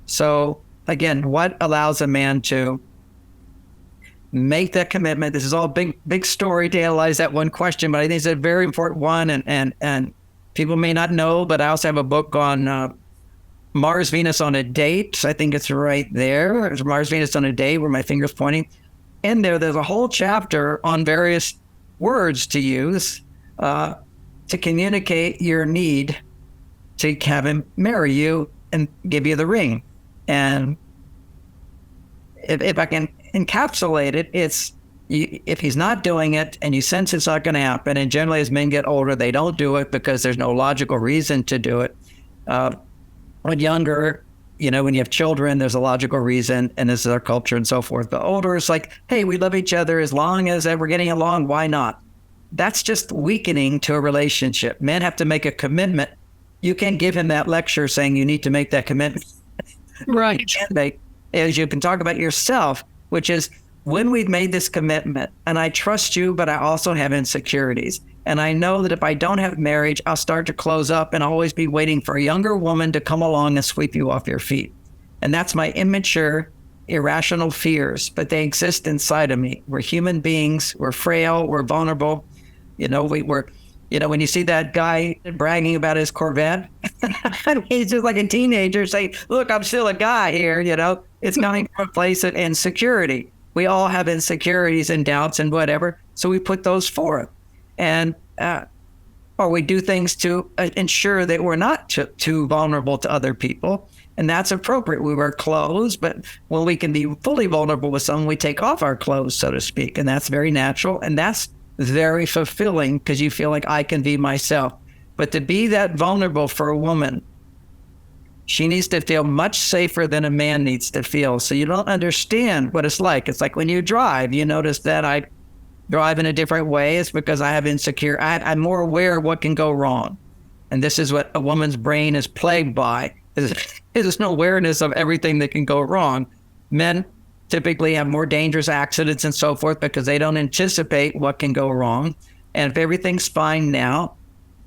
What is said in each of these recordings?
So again, what allows a man to make that commitment? This is all big story to analyze that one question, but I think it's a very important one. And people may not know, but I also have a book on Mars Venus on a Date. I think it's right there. It's Mars Venus on a Date, where my finger's pointing. In there's a whole chapter on various words to use to communicate your need to have him marry you and give you the ring. And if I can encapsulate it, it's if he's not doing it and you sense it's not going to happen, and generally as men get older, they don't do it because there's no logical reason to do it. When younger, when you have children, there's a logical reason, and this is our culture and so forth. But older, it's like, hey, we love each other as long as we're getting along, why not? That's just weakening to a relationship. Men have to make a commitment. You can't give him that lecture saying you need to make that commitment. Right. As you can talk about yourself, which is when we've made this commitment, and I trust you, but I also have insecurities. And I know that if I don't have marriage, I'll start to close up and always be waiting for a younger woman to come along and sweep you off your feet. And that's my immature, irrational fears, but they exist inside of me. We're human beings. We're frail. We're vulnerable. When you see that guy bragging about his Corvette, he's just like a teenager saying, look, I'm still a guy here, it's coming from a place of insecurity. We all have insecurities and doubts and whatever. So we put those forth. And, or we do things to ensure that we're not too vulnerable to other people. And that's appropriate. We wear clothes, but when we can be fully vulnerable with someone, we take off our clothes, so to speak. And that's very natural. And that's very fulfilling because you feel like I can be myself. But to be that vulnerable for a woman, she needs to feel much safer than a man needs to feel. So you don't understand what it's like. It's like when you drive, you notice that I drive in a different way. It's because I have I'm more aware of what can go wrong. And this is what a woman's brain is plagued by. There's no awareness of everything that can go wrong. Men typically have more dangerous accidents and so forth because they don't anticipate what can go wrong. And if everything's fine now,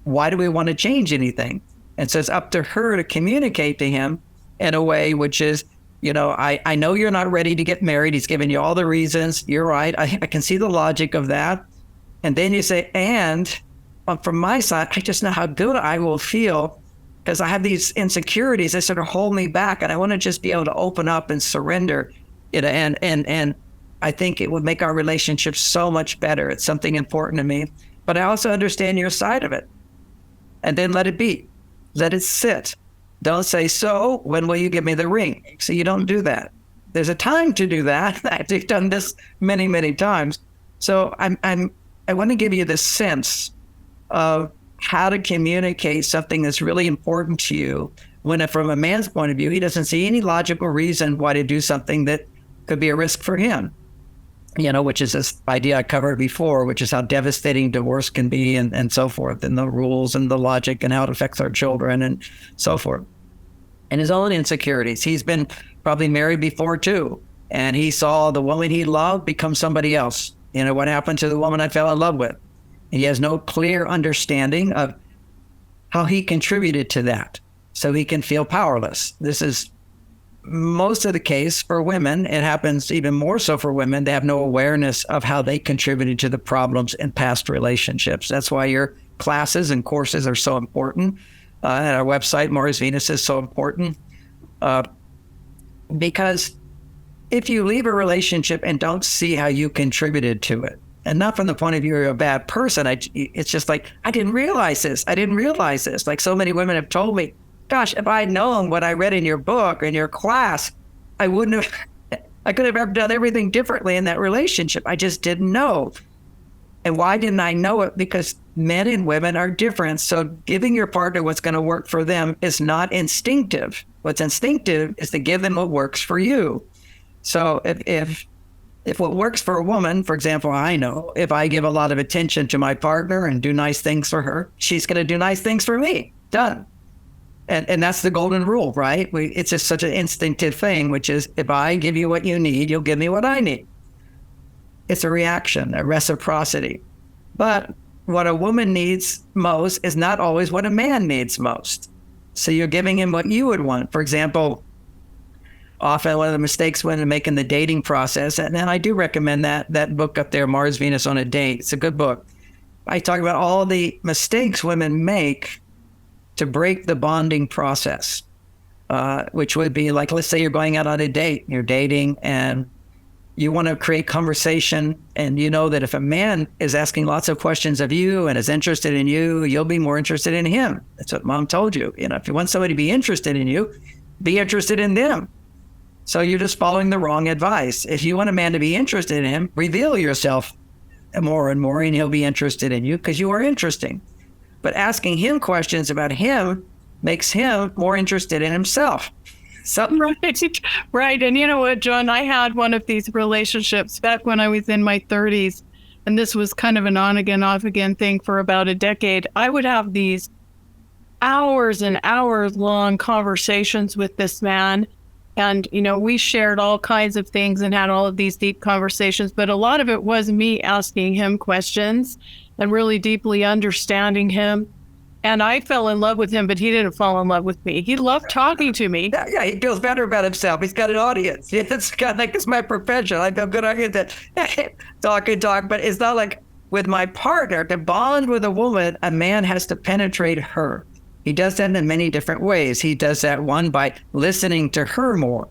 why do we want to change anything? And so it's up to her to communicate to him in a way which is, I know you're not ready to get married. He's given you all the reasons. You're right. I can see the logic of that. And then you say, and from my side, I just know how good I will feel because I have these insecurities that sort of hold me back. And I want to just be able to open up and surrender. And I think it would make our relationship so much better. It's something important to me. But I also understand your side of it. And then let it be. Let it sit. Don't say, so when will you give me the ring? So you don't do that. There's a time to do that. I've done this many, many times. So I want to give you the sense of how to communicate something that's really important to you when from a man's point of view, he doesn't see any logical reason why to do something that could be a risk for him. Which is this idea I covered before, which is how devastating divorce can be and so forth, and the rules and the logic and how it affects our children and so forth. And his own insecurities. He's been probably married before too. And he saw the woman he loved become somebody else. What happened to the woman I fell in love with? And he has no clear understanding of how he contributed to that. So he can feel powerless. This is most of the case for women. It happens even more so for women. They have no awareness of how they contributed to the problems in past relationships. That's why your classes and courses are so important. And our website, Mars Venus, is so important. Because if you leave a relationship and don't see how you contributed to it, and not from the point of view you're a bad person, it's just like, I didn't realize this. Like so many women have told me, gosh, if I had known what I read in your book or in your class, I could have done everything differently in that relationship. I just didn't know. And why didn't I know it? Because men and women are different. So giving your partner what's going to work for them is not instinctive. What's instinctive is to give them what works for you. So if what works for a woman, for example, I know if I give a lot of attention to my partner and do nice things for her, she's going to do nice things for me. Done. And that's the golden rule, right? It's just such an instinctive thing, which is if I give you what you need, you'll give me what I need. It's a reaction, a reciprocity. But what a woman needs most is not always what a man needs most. So you're giving him what you would want. For example, often one of the mistakes women make in the dating process. And I do recommend that book up there, Mars, Venus on a Date. It's a good book. I talk about all the mistakes women make to break the bonding process, which would be like, let's say you're going out on a date, you're dating, and you want to create conversation, and you know that if a man is asking lots of questions of you and is interested in you, you'll be more interested in him. That's what mom told you. If you want somebody to be interested in you, be interested in them. So you're just following the wrong advice. If you want a man to be interested in him, reveal yourself more and more, and he'll be interested in you because you are interesting. But asking him questions about him makes him more interested in himself. So, right. And you know what, John, I had one of these relationships back when I was in my 30s, and this was kind of an on again, off again thing for about a decade. I would have these hours and hours long conversations with this man. And, we shared all kinds of things and had all of these deep conversations. But a lot of it was me asking him questions and really deeply understanding him. And I fell in love with him, but he didn't fall in love with me. He loved talking to me. Yeah, he feels better about himself. He's got an audience. It's kind of like, it's my profession. I feel good. I get to talk. But it's not like with my partner, to bond with a woman, a man has to penetrate her. He does that in many different ways. He does that, one, by listening to her more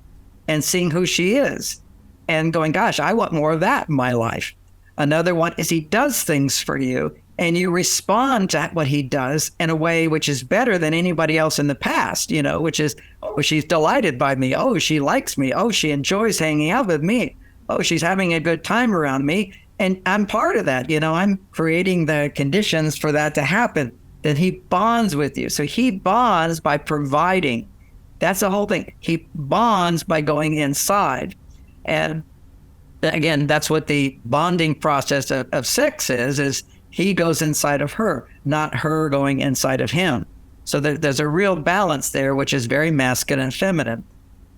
and seeing who she is and going, gosh, I want more of that in my life. Another one is he does things for you, and you respond to what he does in a way which is better than anybody else in the past, which is, oh, she's delighted by me. Oh, she likes me. Oh, she enjoys hanging out with me. Oh, she's having a good time around me. And I'm part of that. I'm creating the conditions for that to happen. Then he bonds with you. So he bonds by providing. That's the whole thing. He bonds by going inside. And again, that's what the bonding process of sex is he goes inside of her, not her going inside of him. So there's a real balance there, which is very masculine and feminine,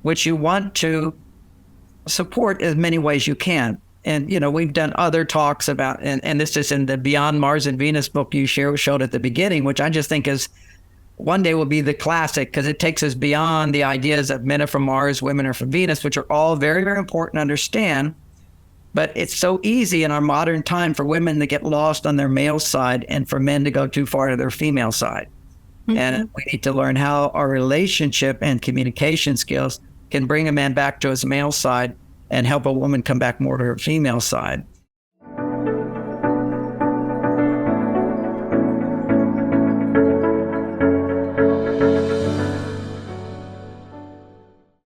which you want to support as many ways you can. And, we've done other talks about, and this is in the Beyond Mars and Venus book you showed at the beginning, which I just think is one day will be the classic because it takes us beyond the ideas of men are from Mars, women are from Venus, which are all very, very important to understand. But it's so easy in our modern time for women to get lost on their male side and for men to go too far to their female side. Mm-hmm. And we need to learn how our relationship and communication skills can bring a man back to his male side and help a woman come back more to her female side.